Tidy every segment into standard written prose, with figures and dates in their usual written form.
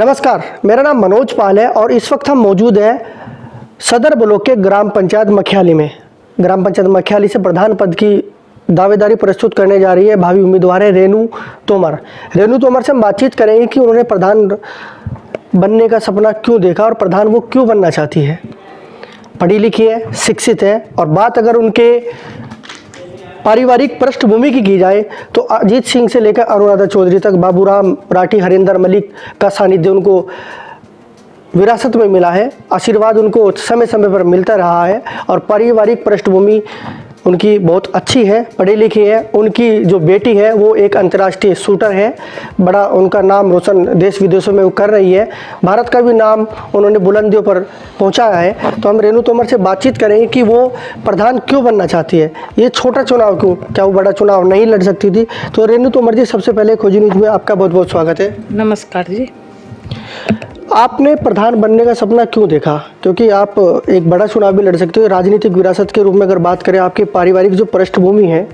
नमस्कार, मेरा नाम मनोज पाल है और इस वक्त हम मौजूद हैं सदर ब्लॉक के ग्राम पंचायत मखियाली में। ग्राम पंचायत मखियाली से प्रधान पद की दावेदारी प्रस्तुत करने जा रही है भावी उम्मीदवार है रेणु तोमर। रेणु तोमर से हम बातचीत करेंगे कि उन्होंने प्रधान बनने का सपना क्यों देखा और प्रधान वो क्यों बनना चाहती है। पढ़ी लिखी है, शिक्षित है और बात अगर उनके पारिवारिक पृष्ठभूमि की जाए तो अजीत सिंह से लेकर अनुराधा चौधरी तक बाबूराम राठी, हरिंदर मलिक का सानिध्य उनको विरासत में मिला है। आशीर्वाद उनको समय समय पर मिलता रहा है और पारिवारिक पृष्ठभूमि उनकी बहुत अच्छी है, पढ़ी लिखी है। उनकी जो बेटी है वो एक अंतर्राष्ट्रीय शूटर है, बड़ा उनका नाम रोशन देश विदेशों में वो कर रही है। भारत का भी नाम उन्होंने बुलंदियों पर पहुंचाया है। तो हम रेणु तोमर से बातचीत करेंगे कि वो प्रधान क्यों बनना चाहती है, ये छोटा चुनाव क्यों, क्या वो बड़ा चुनाव नहीं लड़ सकती थी। तो रेणु तोमर जी, सबसे पहले खोजी न्यूज़ में आपका बहुत बहुत स्वागत है। नमस्कार जी। आपने प्रधान बनने का सपना क्यों देखा, क्योंकि आप एक बड़ा चुनाव भी लड़ सकते हो। राजनीतिक विरासत के रूप में अगर बात करें, आपकी पारिवारिक जो पृष्ठभूमि है,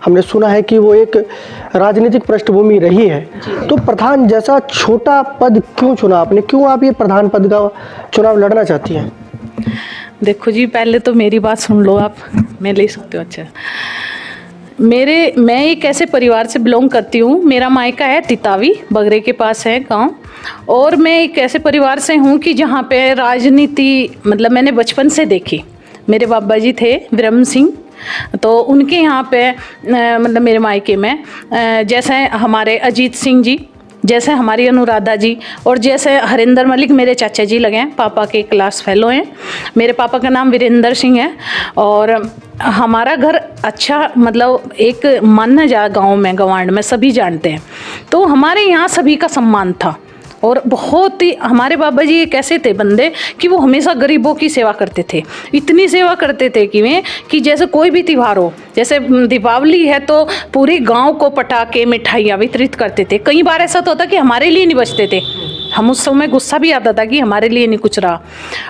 हमने सुना है कि वो एक राजनीतिक पृष्ठभूमि रही है, तो प्रधान जैसा छोटा पद क्यों चुना आपने, क्यों आप ये प्रधान पद का चुनाव लड़ना चाहती हैं? देखो जी, पहले तो मेरी बात सुन लो आप, मैं ले सकती हूँ। अच्छा, मैं एक ऐसे परिवार से बिलोंग करती हूँ। मेरा मायका है तितावी, बगरे के पास है गांव। और मैं एक ऐसे परिवार से हूँ कि जहाँ पे राजनीति मतलब मैंने बचपन से देखी। मेरे बाबा जी थे ब्रह्म सिंह, तो उनके यहाँ पे मतलब मेरे मायके में जैसे हमारे अजीत सिंह जी, जैसे हमारी अनुराधा जी और जैसे हरिंदर मलिक मेरे चाचा जी लगे हैं, पापा के क्लास फेलो हैं। मेरे पापा का नाम वीरेंद्र सिंह है और हमारा घर अच्छा मतलब एक माना जा गांव में, गवांड में सभी जानते हैं। तो हमारे यहाँ सभी का सम्मान था और बहुत ही हमारे बाबा जी एक ऐसे थे बंदे कि वो हमेशा गरीबों की सेवा करते थे। इतनी सेवा करते थे कि जैसे कोई भी त्यौहार हो, जैसे दीपावली है तो पूरे गांव को पटाखे मिठाइयाँ वितरित करते थे। कई बार ऐसा तो होता कि हमारे लिए नहीं बचते थे, हम उस समय गुस्सा भी आता था कि हमारे लिए नहीं कुछ रहा।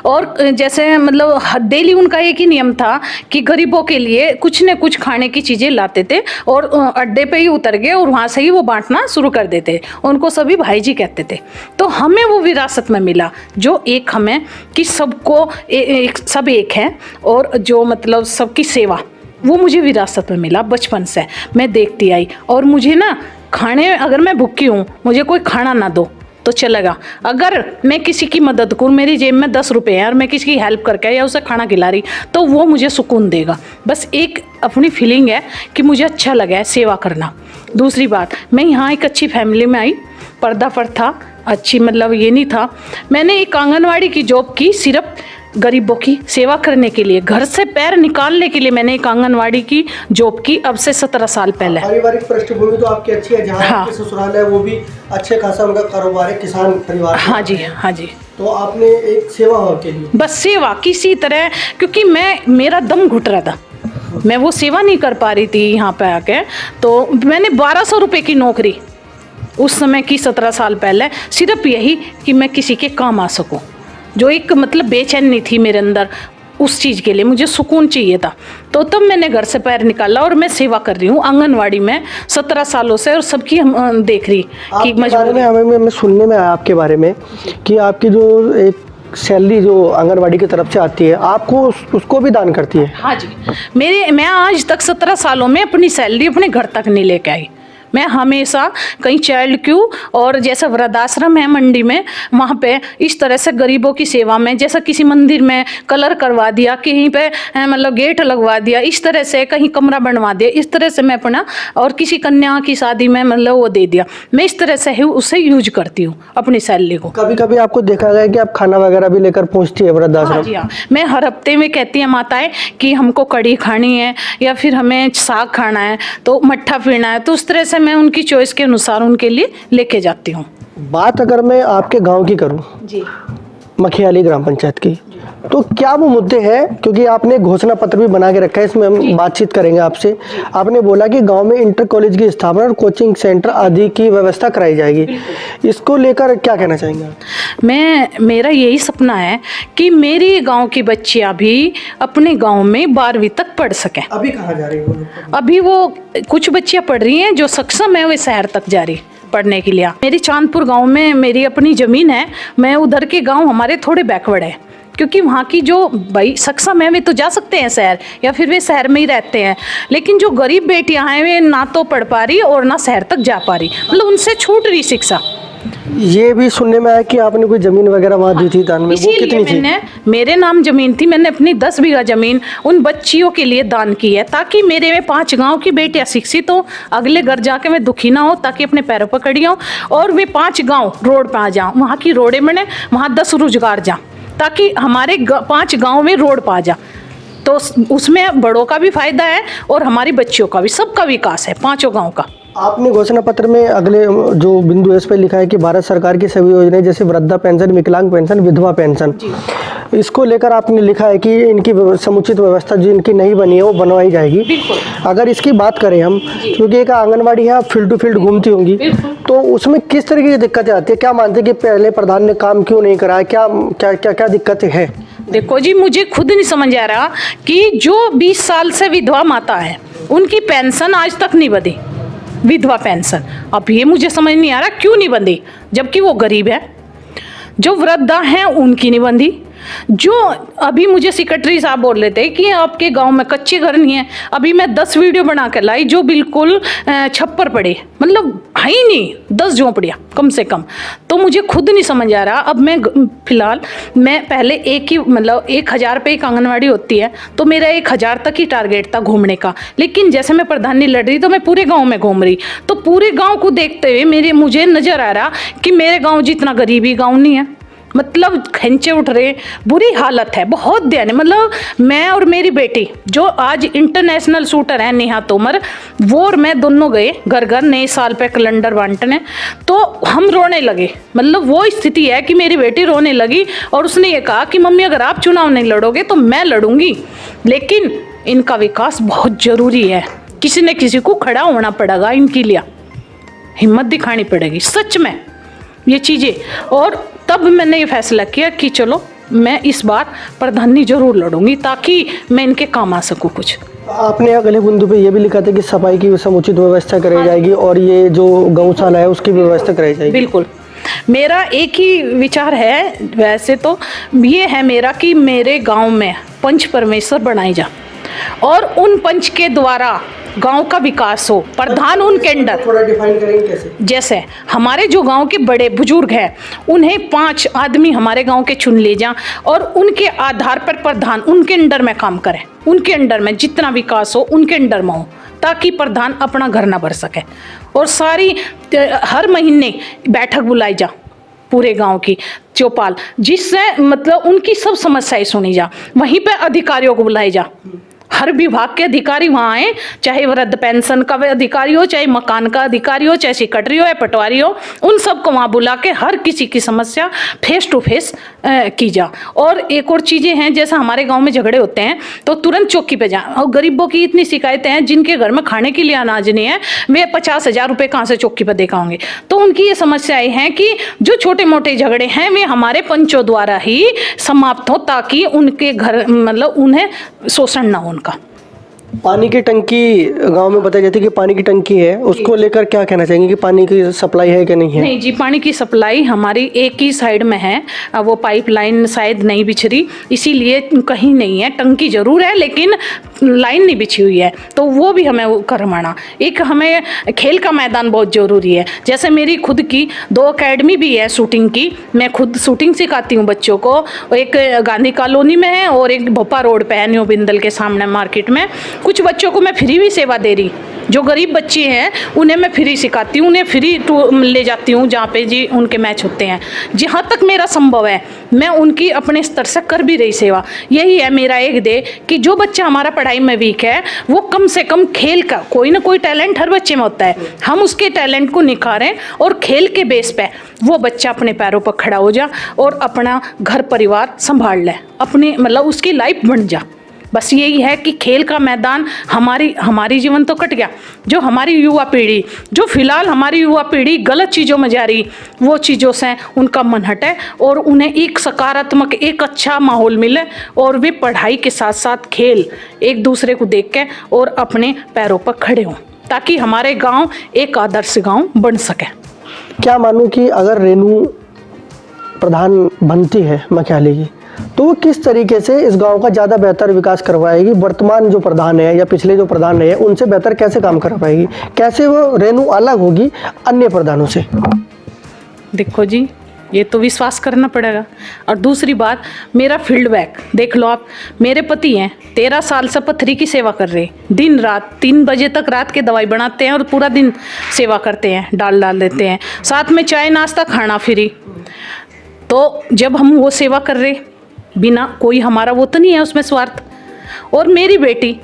और जैसे मतलब डेली उनका एक ही नियम था कि गरीबों के लिए कुछ न कुछ खाने की चीज़ें लाते थे और अड्डे पे ही उतर गए और वहाँ से ही वो बांटना शुरू कर देते। उनको सभी भाई जी कहते थे। तो हमें वो विरासत में मिला जो एक हमें कि सबको सब एक है और जो मतलब सबकी सेवा, वो मुझे विरासत में मिला। बचपन से मैं देखती आई और मुझे ना खाने, अगर मैं भूखी हूँ मुझे कोई खाना ना दो तो चलेगा, अगर मैं किसी की मदद करूँ, मेरी जेब में 10 रुपये हैं और मैं किसी की हेल्प करके या उसे खाना खिला रही, तो वो मुझे सुकून देगा। बस एक अपनी फीलिंग है कि मुझे अच्छा लगा है सेवा करना। दूसरी बात, मैं यहाँ एक अच्छी फैमिली में आई, पर्दा पर था, अच्छी मतलब ये नहीं था। मैंने एक आंगनवाड़ी की जॉब की सिर्फ गरीबों की सेवा करने के लिए, घर से पैर निकालने के लिए मैंने एक आंगनवाड़ी की जॉब की, अब से 17 साल पहले। पारिवारिक पृष्ठभूमि तो आपकी अच्छी है, जहाँ हाँ। आपके ससुराल है वो भी अच्छे खासा उनका कारोबार है, किसान परिवार। हाँ जी, हाँ जी। तो आपने एक सेवा के लिए, बस सेवा किसी तरह, क्योंकि मेरा दम घुट रहा था, मैं वो सेवा नहीं कर पा रही थी यहाँ पे आके। तो मैंने 1200 रुपये की नौकरी उस समय की, 17 साल पहले, सिर्फ यही कि मैं किसी के काम आ सकूं। जो एक मतलब बेचैनी थी मेरे अंदर, उस चीज़ के लिए मुझे सुकून चाहिए था। तो तब मैंने घर से पैर निकाला और मैं सेवा कर रही हूँ आंगनवाड़ी में 17 सालों से और सबकी हम देख रही कि मजबूरी। हमें सुनने में आया आपके बारे में कि आपकी जो एक सैलरी जो आंगनवाड़ी की तरफ से आती है, आपको उसको भी दान करती है? हाँ जी, मैं आज तक 17 सालों में अपनी सैलरी अपने घर तक नहीं लेके आई। मैं हमेशा कहीं चाइल्ड क्यू और जैसा वृद्धाश्रम है मंडी में, वहाँ पे इस तरह से गरीबों की सेवा में, जैसा किसी मंदिर में कलर करवा दिया, कहीं पे मतलब गेट लगवा दिया, इस तरह से कहीं कमरा बनवा दिया, इस तरह से मैं अपना, और किसी कन्या की शादी में मतलब वो दे दिया। मैं इस तरह से उसे यूज करती हूँ अपनी सैलरी को। कभी कभी आपको देखा गया कि आप खाना वगैरह भी लेकर पहुँचती है वृद्धाश्रम? हाँ जी, हाँ। मैं हर हफ्ते में कहती है माताएं कि हमको कढ़ी खानी है या फिर हमें साग खाना है, तो मट्ठा पीना है, तो उस तरह से मैं उनकी चॉइस के अनुसार उनके लिए लेके जाती हूँ। बात अगर मैं आपके गांव की करूँ जी, मखियाली ग्राम पंचायत की, तो क्या वो मुद्दे हैं, क्योंकि आपने घोषणा पत्र भी बना के रखा है, इसमें हम बातचीत करेंगे आपसे। आपने बोला कि गांव में इंटर कॉलेज की स्थापना और कोचिंग सेंटर आदि की व्यवस्था कराई जाएगी, इसको लेकर क्या कहना चाहेंगे आप? मेरा यही सपना है कि मेरी गांव की बच्चियां भी अपने गांव में 12वीं तक पढ़ सकें। अभी कहाँ जा रही है? अभी वो कुछ बच्चियां पढ़ रही हैं, जो सक्षम है वे शहर तक जा रही, पढ़ने के लिए। मेरी चांदपुर गांव में मेरी अपनी ज़मीन है, मैं उधर के गांव हमारे थोड़े बैकवर्ड है, क्योंकि वहाँ की जो भाई सक्षम है वे तो जा सकते हैं शहर, या फिर वे शहर में ही रहते हैं, लेकिन जो गरीब बेटियाँ हैं वे ना तो पढ़ पा रही और ना शहर तक जा पा रही, मतलब उनसे छूट रही शिक्षा। ये भी सुनने में आया कि आपने कोई ज़मीन वगैरह वहाँ दी थी दान में, वो कितनी थी? मैंने, मेरे नाम ज़मीन थी, मैंने अपनी 10 बीघा ज़मीन उन बच्चियों के लिए दान की है, ताकि मेरे में 5 गांव की बेटियां शिक्षित हो, अगले घर जाके मैं दुखी ना हो, ताकि अपने पैरों पर खड़ी हो, और वे 5 गांव रोड पर आ जाऊँ, वहाँ की रोडें बने, वहाँ 10 रोजगार जाऊँ, ताकि हमारे 5 गाँव में रोड पा जा, तो उसमें बड़ों का भी फायदा है और हमारी बच्चियों का भी, सबका विकास है 5 गाँव का। आपने घोषणा पत्र में अगले जो बिंदु है इस पर लिखा है कि भारत सरकार की सभी योजनाएं जैसे वृद्धा पेंशन, विकलांग पेंशन, विधवा पेंशन, इसको लेकर आपने लिखा है कि इनकी समुचित व्यवस्था जो इनकी नहीं बनी है वो बनवाई जाएगी। बिल्कुल। अगर इसकी बात करें हम, क्योंकि एक आंगनबाड़ी है, आप फील्ड टू फील्ड घूमती होंगी, तो उसमें किस तरीके की दिक्कतें आती है? क्या मानते हैं कि पहले प्रधान ने काम क्यों नहीं कराया? क्या क्या क्या क्या दिक्कतें हैं? देखो जी, मुझे खुद नहीं समझ आ रहा कि जो 20 साल से विधवा माता है उनकी पेंशन आज तक नहीं बंधी, विधवा पेंशन। अब ये मुझे समझ नहीं आ रहा क्यों नहीं बंधी, जबकि वो गरीब है। जो वृद्धा हैं उनकी नहीं बंधी। जो अभी मुझे सेक्रेटरी साहब बोल रहे थे कि आपके गांव में कच्चे घर नहीं है, अभी मैं 10 वीडियो बना कर लाई जो बिल्कुल छप्पर पड़े, मतलब है ही नहीं, 10 झोंपड़ियाँ कम से कम। तो मुझे खुद नहीं समझ आ रहा। अब मैं फिलहाल, मैं पहले एक ही, मतलब 1000 पे एक आंगनवाड़ी होती है, तो मेरा 1000 तक ही टारगेट था घूमने का, लेकिन जैसे मैं प्रधानी लड़ रही तो मैं पूरे गाँव में घूम रही, तो पूरे गाँव को देखते हुए मुझे नजर आ रहा कि मेरे गाँव जितना गरीबी गाँव नहीं है, मतलब खंचे उठ रहे, बुरी हालत है, बहुत दयनीय। मतलब मैं और मेरी बेटी जो आज इंटरनेशनल शूटर है नेहा तोमर, वो और मैं दोनों गए घर घर नए साल पे कैलेंडर बांटने, तो हम रोने लगे। मतलब वो स्थिति है कि मेरी बेटी रोने लगी और उसने ये कहा कि मम्मी अगर आप चुनाव नहीं लड़ोगे तो मैं लड़ूंगी, लेकिन इनका विकास बहुत जरूरी है, किसी न किसी को खड़ा होना पड़ेगा, इनके लिए हिम्मत दिखानी पड़ेगी सच में ये चीज़ें। और तब मैंने ये फैसला किया कि चलो मैं इस बार प्रधानी जरूर लड़ूंगी, ताकि मैं इनके काम आ सकूं कुछ। आपने अगले बिंदु पे ये भी लिखा था कि सफाई की समुचित व्यवस्था कराई जाएगी और ये जो गौशाला है उसकी व्यवस्था कराई जाएगी। बिल्कुल, मेरा एक ही विचार है वैसे तो, ये है मेरा कि मेरे गांव में पंच परमेश्वर बनाई जा और उन पंच के द्वारा गांव का विकास हो, प्रधान उनके अंडर। थोड़ा डिफाइन करेंगे कैसे? जैसे हमारे जो गांव के बड़े बुजुर्ग हैं उन्हें 5 आदमी हमारे गांव के चुन ले जाएं और उनके आधार पर प्रधान उनके अंडर में काम करें, उनके अंडर में जितना विकास हो उनके अंडर में हो, ताकि प्रधान अपना घर ना भर सके। और सारी हर महीने बैठक बुलाई जा पूरे गांव की चौपाल, जिससे मतलब उनकी सब समस्याएं सुनी जा। वहीं पे अधिकारियों को बुलाई जा, हर विभाग के अधिकारी वहाँ आए, चाहे वृद्ध पेंशन का अधिकारी हो, चाहे मकान का अधिकारी हो, चाहे सेक्रेटरी हो या पटवारी हो, उन सबको वहाँ बुला के हर किसी की समस्या फेस टू फेस की जा। और एक और चीज़ें हैं, जैसे हमारे गांव में झगड़े होते हैं तो तुरंत चौकी पे जाए। और गरीबों की इतनी शिकायतें हैं जिनके घर में खाने के लिए अनाज नहीं है, वे 50,000 रुपये कहाँ से चौकी पर देखाओगे। तो उनकी ये समस्याएं हैं कि जो छोटे मोटे झगड़े हैं वे हमारे पंचों द्वारा ही समाप्त हो, ताकि उनके घर मतलब उन्हें शोषण ना हो उनका। पानी की टंकी गांव में बताई जाती है कि पानी की टंकी है, उसको लेकर क्या कहना चाहेंगे कि पानी की सप्लाई है कि नहीं है? नहीं जी, पानी की सप्लाई हमारी एक ही साइड में है, वो पाइपलाइन शायद नहीं बिछ रही, इसीलिए कहीं नहीं है। टंकी जरूर है लेकिन लाइन नहीं बिछी हुई है, तो वो भी हमें करवाना। एक हमें खेल का मैदान बहुत ज़रूरी है, जैसे मेरी खुद की 2 अकेडमी भी है शूटिंग की, मैं खुद शूटिंग सिखाती हूँ बच्चों को। एक गांधी कॉलोनी में है और एक भोपा रोड पे है, न्यू बिंदल के सामने मार्केट में। कुछ बच्चों को मैं फ्री भी सेवा दे रही, जो गरीब बच्चे हैं उन्हें मैं फ्री सिखाती हूँ, उन्हें फ्री ले जाती हूँ जहाँ पे जी उनके मैच होते हैं। जहाँ तक मेरा संभव है मैं उनकी अपने स्तर से कर भी रही सेवा। यही है मेरा एक दे कि जो बच्चा हमारा पढ़ाई में वीक है वो कम से कम खेल का, कोई ना कोई टैलेंट हर बच्चे में होता है, हम उसके टैलेंट को निखारें और खेल के बेस पे वो बच्चा अपने पैरों पर खड़ा हो जा और अपना घर परिवार संभाल ले, अपनी मतलब उसकी लाइफ बन जा। बस यही है कि खेल का मैदान हमारी जीवन तो कट गया। जो हमारी युवा पीढ़ी, जो फिलहाल हमारी युवा पीढ़ी गलत चीज़ों में जा रही, वो चीज़ों से उनका मन हटे और उन्हें एक सकारात्मक, एक अच्छा माहौल मिले और वे पढ़ाई के साथ साथ खेल एक दूसरे को देख के और अपने पैरों पर खड़े हों, ताकि हमारे गांव एक आदर्श गांव बन सके। क्या मानूं कि अगर रेनू प्रधान बनती है मखियाली की, तो वो किस तरीके से इस गांव का ज़्यादा बेहतर विकास करवाएगी? वर्तमान जो प्रधान है या पिछले जो प्रधान रहे उनसे बेहतर कैसे काम कर पाएगी? कैसे वो रेनू अलग होगी अन्य प्रधानों से? देखो जी, ये तो विश्वास करना पड़ेगा। और दूसरी बात, मेरा फील्ड बैक देख लो आप। मेरे पति हैं 13 साल से पथरी की सेवा कर रहे हैं, दिन रात 3 बजे तक रात के दवाई बनाते हैं और पूरा दिन सेवा करते हैं, डाल देते हैं, साथ में चाय नाश्ता खाना फ्री। तो जब हम वो सेवा कर रहे, बिना कोई हमारा वो तो नहीं है उसमें स्वार्थ। और मेरी बेटी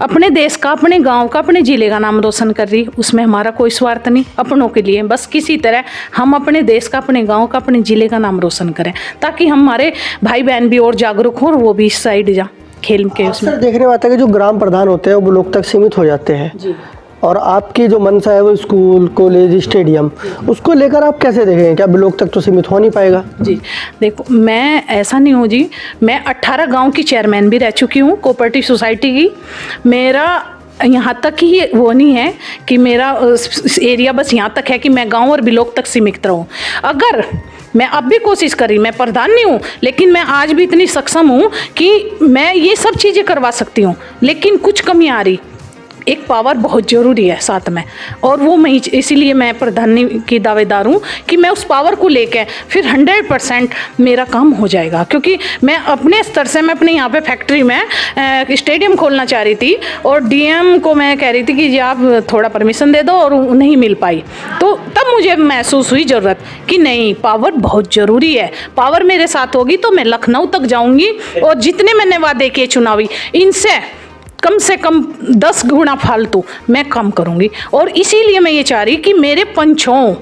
अपने देश का, अपने गांव का, अपने ज़िले का नाम रोशन कर रही, उसमें हमारा कोई स्वार्थ नहीं। अपनों के लिए बस किसी तरह हम अपने देश का, अपने गांव का, अपने ज़िले का नाम रोशन करें, ताकि हमारे भाई बहन भी और जागरूक हों और वो भी इस साइड जा खेल के उसमें। देखने में आता है कि जो ग्राम प्रधान होते हैं वो लोग तक सीमित हो जाते हैं जी। और आपकी जो मंशा है वो स्कूल, कॉलेज, स्टेडियम, उसको लेकर आप कैसे देखें? क्या ब्लॉक तक तो सीमित हो नहीं पाएगा? जी देखो, मैं ऐसा नहीं हूँ जी, मैं 18 गांव की चेयरमैन भी रह चुकी हूँ कोऑपरेटिव सोसाइटी की। मेरा यहाँ तक ही वो नहीं है कि मेरा एरिया बस यहाँ तक है कि मैं गांव और ब्लॉक तक सीमित रहूँ। अगर मैं अब भी कोशिश करी, मैं प्रधान नहीं हूँ लेकिन मैं आज भी इतनी सक्षम हूँ कि मैं ये सब चीज़ें करवा सकती हूँ, लेकिन कुछ कमी आ रही। एक पावर बहुत ज़रूरी है साथ में, और वो मैं इसीलिए मैं प्रधानी की दावेदार हूँ कि मैं उस पावर को लेकर फिर 100% मेरा काम हो जाएगा। क्योंकि मैं अपने स्तर से, मैं अपने यहाँ पे फैक्ट्री में स्टेडियम खोलना चाह रही थी और डीएम को मैं कह रही थी कि जी आप थोड़ा परमिशन दे दो, और नहीं मिल पाई। तो तब मुझे महसूस हुई ज़रूरत कि नहीं, पावर बहुत ज़रूरी है। पावर मेरे साथ होगी तो मैं लखनऊ तक जाऊँगी और जितने मैंने वादे किए चुनावी, इनसे कम से कम 10 गुना फालतू मैं कम करूँगी। और इसीलिए मैं ये चाह रही कि मेरे पंच हों,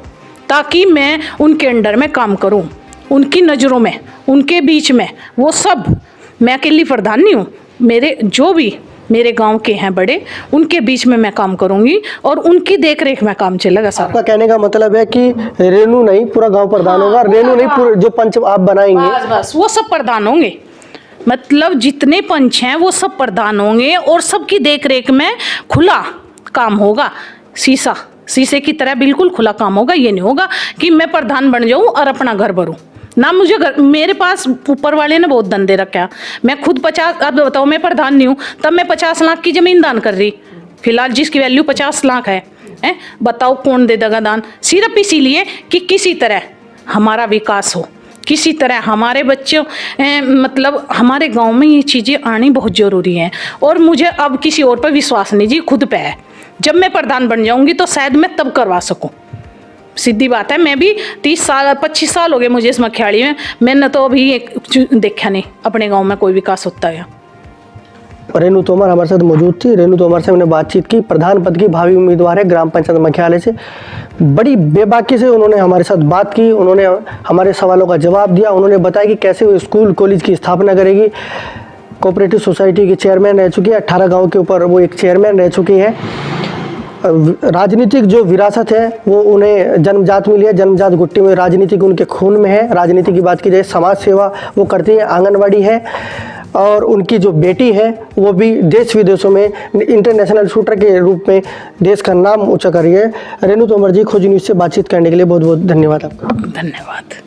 ताकि मैं उनके अंडर में काम करूँ, उनकी नज़रों में, उनके बीच में। वो सब, मैं अकेली प्रधान नहीं हूँ, मेरे जो भी मेरे गांव के हैं बड़े, उनके बीच में मैं काम करूँगी और उनकी देख रेख में काम चलेगा सारा। आपका कहने का मतलब है कि रेनू नहीं पूरा गाँव प्रधान होगा, रेनू नहीं पूरे जो पंच आप बनाएंगे बस वो सब प्रधान होंगे। मतलब जितने पंच हैं वो सब प्रधान होंगे और सबकी देख रेख में खुला काम होगा, शीशे की तरह बिल्कुल खुला काम होगा। ये नहीं होगा कि मैं प्रधान बन जाऊं और अपना घर भरूं ना। मुझे घर, मेरे पास ऊपर वाले ने बहुत धंधे रखा। मैं खुद 50, अब बताओ मैं प्रधान नहीं हूँ तब मैं 50 लाख की ज़मीन दान कर रही, फिलहाल जिसकी वैल्यू 50 लाख है। बताओ कौन दे देगा दान? सिर्फ इसीलिए कि किसी तरह हमारा विकास हो, किसी तरह हमारे बच्चों, मतलब हमारे गांव में ये चीज़ें आनी बहुत ज़रूरी हैं। और मुझे अब किसी और पर विश्वास नहीं जी, खुद पे है। जब मैं प्रधान बन जाऊंगी तो शायद मैं तब करवा सकूं। सीधी बात है, मैं भी 30 साल 25 साल हो गए मुझे इस मखियाली में, मैंने तो अभी एक देखा नहीं अपने गाँव में कोई विकास होता है। रेनू तोमर हमारे साथ मौजूद थी। रेनू तोमर से हमने बातचीत की, प्रधान पद की भावी उम्मीदवार है ग्राम पंचायत मखियाली से। बड़ी बेबाकी से उन्होंने हमारे साथ बात की, उन्होंने हमारे सवालों का जवाब दिया। उन्होंने बताया कि कैसे वो स्कूल कॉलेज की स्थापना करेगी। कोऑपरेटिव सोसाइटी की चेयरमैन रह चुकी है, 18 गाँव के ऊपर वो एक चेयरमैन रह चुकी है। राजनीतिक जो विरासत है वो उन्हें जन्मजात मिली है, जन्मजात घुट्टी में राजनीतिक उनके खून में है। राजनीति की बात की जाए, समाज सेवा वो करती है, आंगनवाड़ी है, और उनकी जो बेटी है वो भी देश विदेशों में इंटरनेशनल शूटर के रूप में देश का नाम ऊंचा कर रही है। रेनू तोमर जी, खोज न्यूज़ से बातचीत करने के लिए बहुत बहुत धन्यवाद आपका। धन्यवाद।